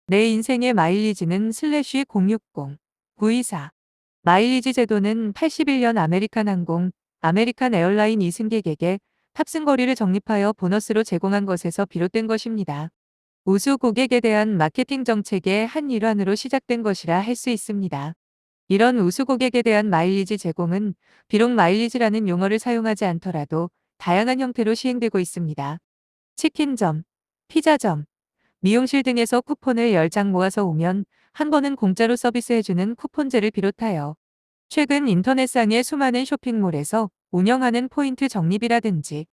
내 인생의 마일리지는 슬래시 060 924. 마일리지 제도는 81년 아메리칸 항공, 아메리칸 에어라인 이승객에게 탑승 거리를 적립하여 보너스로 제공한 것에서 비롯된 것입니다. 우수 고객에 대한 마케팅 정책의 한 일환으로 시작된 것이라 할 수 있습니다. 이런 우수 고객에 대한 마일리지 제공은 비록 마일리지라는 용어를 사용하지 않더라도 다양한 형태로 시행되고 있습니다. 치킨점, 피자점, 미용실 등에서 쿠폰을 10장 모아서 오면 한 번은 공짜로 서비스해주는 쿠폰제를 비롯하여 최근 인터넷상의 수많은 쇼핑몰에서 운영하는 포인트 적립이라든지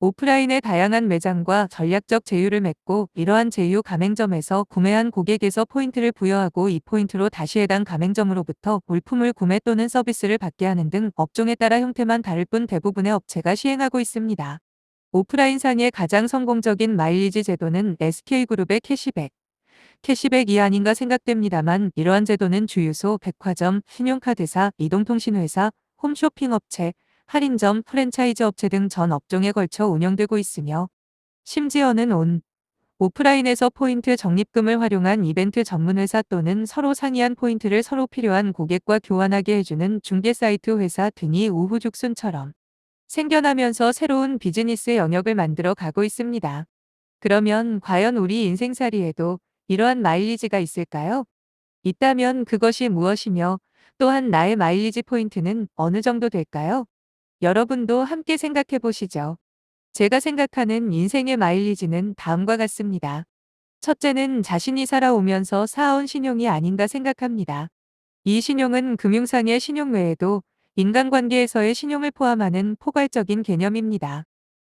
오프라인의 다양한 매장과 전략적 제휴를 맺고 이러한 제휴 가맹점에서 구매한 고객에서 포인트를 부여하고 이 포인트로 다시 해당 가맹점으로부터 물품을 구매 또는 서비스를 받게 하는 등 업종에 따라 형태만 다를 뿐 대부분의 업체가 시행하고 있습니다. 오프라인상의 가장 성공적인 마일리지 제도는 SK그룹의 캐시백이 아닌가 생각됩니다만 이러한 제도는 주유소, 백화점, 신용카드사, 이동통신회사, 홈쇼핑업체, 할인점, 프랜차이즈 업체 등 전 업종에 걸쳐 운영되고 있으며 심지어는 오프라인에서 포인트 적립금을 활용한 이벤트 전문회사 또는 서로 상이한 포인트를 서로 필요한 고객과 교환하게 해주는 중개사이트 회사 등이 우후죽순처럼 생겨나면서 새로운 비즈니스 영역을 만들어 가고 있습니다. 그러면 과연 우리 인생살이에도 이러한 마일리지가 있을까요? 있다면 그것이 무엇이며 또한 나의 마일리지 포인트는 어느 정도 될까요? 여러분도 함께 생각해 보시죠. 제가 생각하는 인생의 마일리지는 다음과 같습니다. 첫째는 자신이 살아오면서 쌓아온 신용이 아닌가 생각합니다. 이 신용은 금융상의 신용 외에도 인간관계에서의 신용을 포함하는 포괄적인 개념입니다.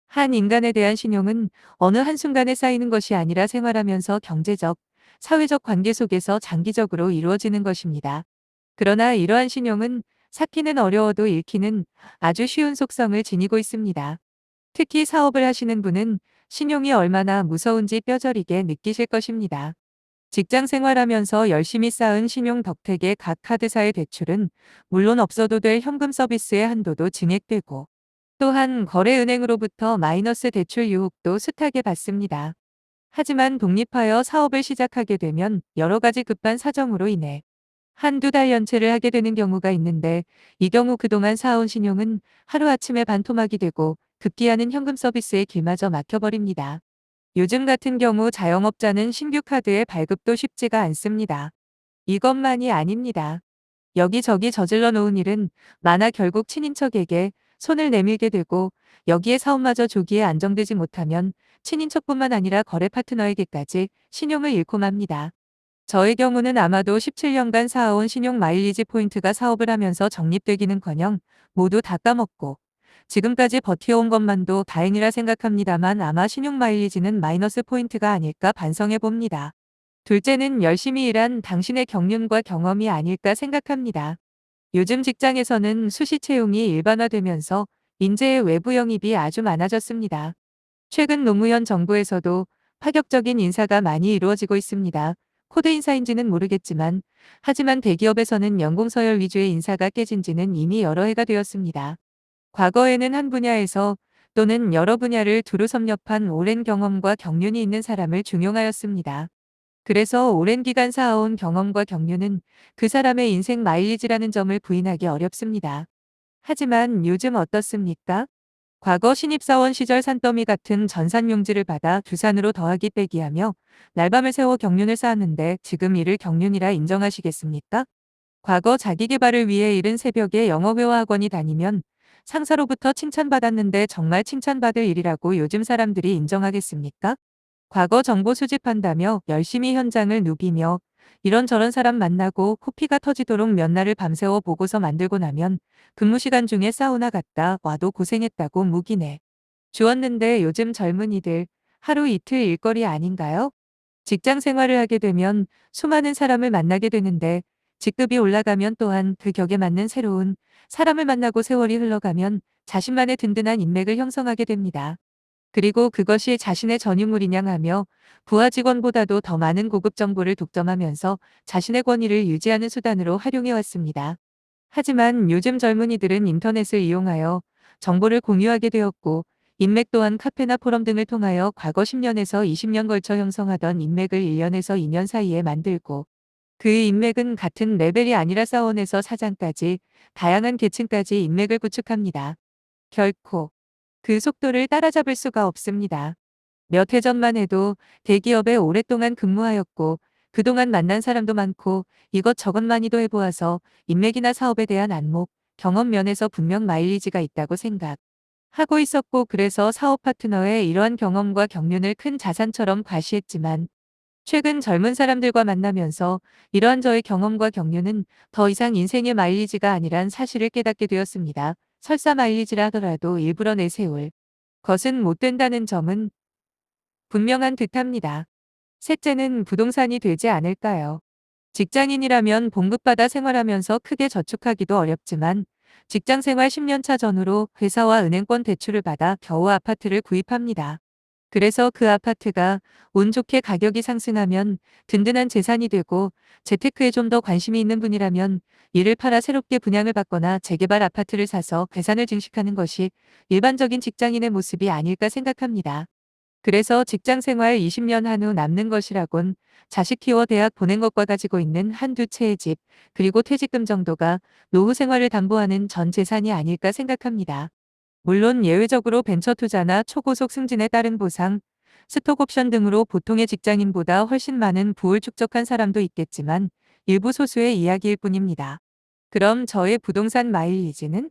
한 인간에 대한 신용은 어느 한순간에 쌓이는 것이 아니라 생활하면서 경제적, 사회적 관계 속에서 장기적으로 이루어지는 것입니다. 그러나 이러한 신용은 쌓기는 어려워도 잃기는 아주 쉬운 속성을 지니고 있습니다. 특히 사업을 하시는 분은 신용이 얼마나 무서운지 뼈저리게 느끼실 것입니다. 직장 생활하면서 열심히 쌓은 신용 덕택에 각 카드사의 대출은 물론 없어도 될 현금 서비스의 한도도 증액되고 또한 거래은행으로부터 마이너스 대출 유혹도 숱하게 받습니다. 하지만 독립하여 사업을 시작하게 되면 여러 가지 급한 사정으로 인해 한두 달 연체를 하게 되는 경우가 있는데 이 경우 그동안 쌓아온 신용은 하루아침에 반토막이 되고 급기야는 현금 서비스의 길마저 막혀버립니다. 요즘 같은 경우 자영업자는 신규 카드의 발급도 쉽지가 않습니다. 이것만이 아닙니다. 여기저기 저질러 놓은 일은 많아 결국 친인척에게 손을 내밀게 되고 여기에 사업마저 조기에 안정되지 못하면 친인척뿐만 아니라 거래 파트너에게까지 신용을 잃고 맙니다. 저의 경우는 아마도 17년간 쌓아온 신용 마일리지 포인트가 사업을 하면서 적립되기는커녕 모두 다 까먹고 지금까지 버텨온 것만도 다행이라 생각합니다만 아마 신용 마일리지는 마이너스 포인트가 아닐까 반성해 봅니다. 둘째는 열심히 일한 당신의 경륜과 경험이 아닐까 생각합니다. 요즘 직장에서는 수시 채용이 일반화되면서 인재의 외부 영입이 아주 많아졌습니다. 최근 노무현 정부에서도 파격적인 인사가 많이 이루어지고 있습니다. 코드 인사인지는 모르겠지만 하지만 대기업에서는 연공 서열 위주의 인사가 깨진 지는 이미 여러 해가 되었습니다. 과거에는 한 분야에서 또는 여러 분야를 두루 섭렵한 오랜 경험과 경륜이 있는 사람을 중용하였습니다. 그래서 오랜 기간 쌓아온 경험과 경륜은 그 사람의 인생 마일리지라는 점을 부인하기 어렵습니다. 하지만 요즘 어떻습니까? 과거 신입사원 시절 산더미 같은 전산용지를 받아 두산으로 더하기 빼기 하며 날밤을 새워 경륜을 쌓았는데 지금 이를 경륜이라 인정하시겠습니까? 과거 자기계발을 위해 이른 새벽에 영어회화 학원이 다니면 상사로부터 칭찬받았는데 정말 칭찬받을 일이라고 요즘 사람들이 인정하겠습니까? 과거 정보 수집한다며 열심히 현장을 누비며 이런저런 사람 만나고 코피가 터지도록 몇 날을 밤새워 보고서 만들고 나면 근무 시간 중에 사우나 갔다 와도 고생했다고 묵인해 주었는데 요즘 젊은이들 하루 이틀 일거리 아닌가요? 직장 생활을 하게 되면 수많은 사람을 만나게 되는데 직급이 올라가면 또한 그 격에 맞는 새로운 사람을 만나고 세월이 흘러가면 자신만의 든든한 인맥을 형성하게 됩니다. 그리고 그것이 자신의 전유물이냐 하며 부하 직원보다도 더 많은 고급 정보를 독점하면서 자신의 권위를 유지하는 수단으로 활용해 왔습니다. 하지만 요즘 젊은이들은 인터넷을 이용하여 정보를 공유하게 되었고 인맥 또한 카페나 포럼 등을 통하여 과거 10년에서 20년 걸쳐 형성하던 인맥을 1년에서 2년 사이에 만들고, 그 인맥은 같은 레벨이 아니라 사원에서 사장까지 다양한 계층까지 인맥을 구축합니다. 결코 그 속도를 따라잡을 수가 없습니다. 몇 해 전만 해도 대기업에 오랫동안 근무하였고 그동안 만난 사람도 많고 이것저것 많이도 해보아서 인맥이나 사업에 대한 안목, 경험 면에서 분명 마일리지가 있다고 생각하고 있었고, 그래서 사업 파트너의 이러한 경험과 경륜을 큰 자산처럼 과시했지만 최근 젊은 사람들과 만나면서 이러한 저의 경험과 경륜은 더 이상 인생의 마일리지가 아니란 사실을 깨닫게 되었습니다. 설사 마일리지라 하더라도 일부러 내세울 것은 못 된다는 점은 분명한 듯합니다. 셋째는 부동산이 되지 않을까요? 직장인이라면 봉급받아 생활하면서 크게 저축하기도 어렵지만 직장 생활 10년 차 전후로 회사와 은행권 대출을 받아 겨우 아파트를 구입합니다. 그래서 그 아파트가 운 좋게 가격이 상승하면 든든한 재산이 되고, 재테크에 좀 더 관심이 있는 분이라면 이를 팔아 새롭게 분양을 받거나 재개발 아파트를 사서 재산을 증식하는 것이 일반적인 직장인의 모습이 아닐까 생각합니다. 그래서 직장 생활 20년 한 후 남는 것이라곤 자식 키워 대학 보낸 것과 가지고 있는 한두 채의 집, 그리고 퇴직금 정도가 노후 생활을 담보하는 전 재산이 아닐까 생각합니다. 물론 예외적으로 벤처 투자나 초고속 승진에 따른 보상, 스톡 옵션 등으로 보통의 직장인보다 훨씬 많은 부를 축적한 사람도 있겠지만 일부 소수의 이야기일 뿐입니다. 그럼 저의 부동산 마일리지는?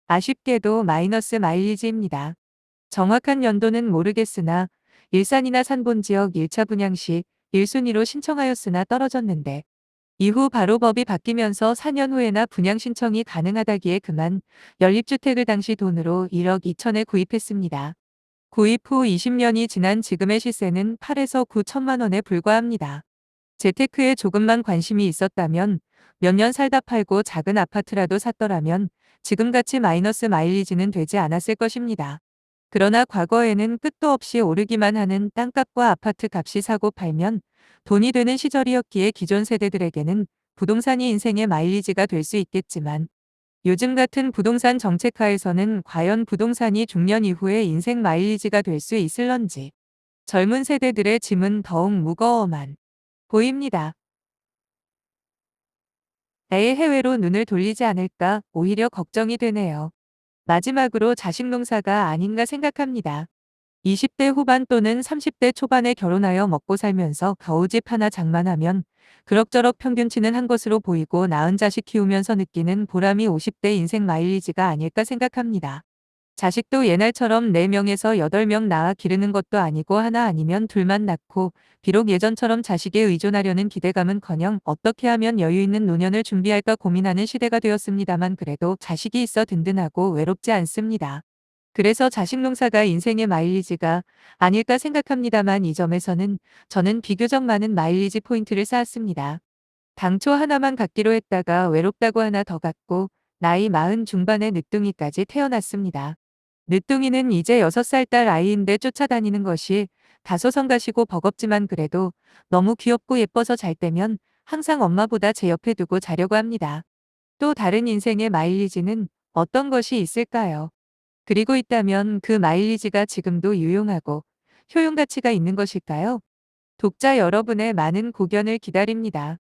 아쉽게도 마이너스 마일리지입니다. 정확한 연도는 모르겠으나 일산이나 산본 지역 1차 분양 시 1순위로 신청하였으나 떨어졌는데, 이후 바로 법이 바뀌면서 4년 후에나 분양 신청이 가능하다기에 그만 연립주택을 당시 돈으로 1억 2천에 구입했습니다. 구입 후 20년이 지난 지금의 시세는 8에서 9천만 원에 불과합니다. 재테크에 조금만 관심이 있었다면 몇 년 살다 팔고 작은 아파트라도 샀더라면 지금같이 마이너스 마일리지는 되지 않았을 것입니다. 그러나 과거에는 끝도 없이 오르기만 하는 땅값과 아파트 값이 사고 팔면 돈이 되는 시절이었기에 기존 세대들에게는 부동산이 인생의 마일리지가 될 수 있겠지만, 요즘 같은 부동산 정책하에서는 과연 부동산이 중년 이후의 인생 마일리지가 될 수 있을런지 젊은 세대들의 짐은 더욱 무거워만 보입니다. 아예 해외로 눈을 돌리지 않을까 오히려 걱정이 되네요. 마지막으로 자식 농사가 아닌가 생각합니다. 20대 후반 또는 30대 초반에 결혼하여 먹고 살면서 겨우 집 하나 장만하면 그럭저럭 평균치는 한 것으로 보이고, 낳은 자식 키우면서 느끼는 보람이 50대 인생 마일리지가 아닐까 생각합니다. 자식도 옛날처럼 4명에서 8명 낳아 기르는 것도 아니고 하나 아니면 둘만 낳고, 비록 예전처럼 자식에 의존하려는 기대감은커녕 어떻게 하면 여유 있는 노년을 준비할까 고민하는 시대가 되었습니다만, 그래도 자식이 있어 든든하고 외롭지 않습니다. 그래서 자식 농사가 인생의 마일리지가 아닐까 생각합니다만, 이 점에서는 저는 비교적 많은 마일리지 포인트를 쌓았습니다. 당초 하나만 갖기로 했다가 외롭다고 하나 더 갖고 나이 40 중반에 늦둥이까지 태어났습니다. 늦둥이는 이제 6살 딸 아이인데 쫓아다니는 것이 다소 성가시고 버겁지만 그래도 너무 귀엽고 예뻐서 잘 때면 항상 엄마보다 제 옆에 두고 자려고 합니다. 또 다른 인생의 마일리지는 어떤 것이 있을까요? 그리고 있다면 그 마일리지가 지금도 유용하고 효용 가치가 있는 것일까요? 독자 여러분의 많은 고견을 기다립니다.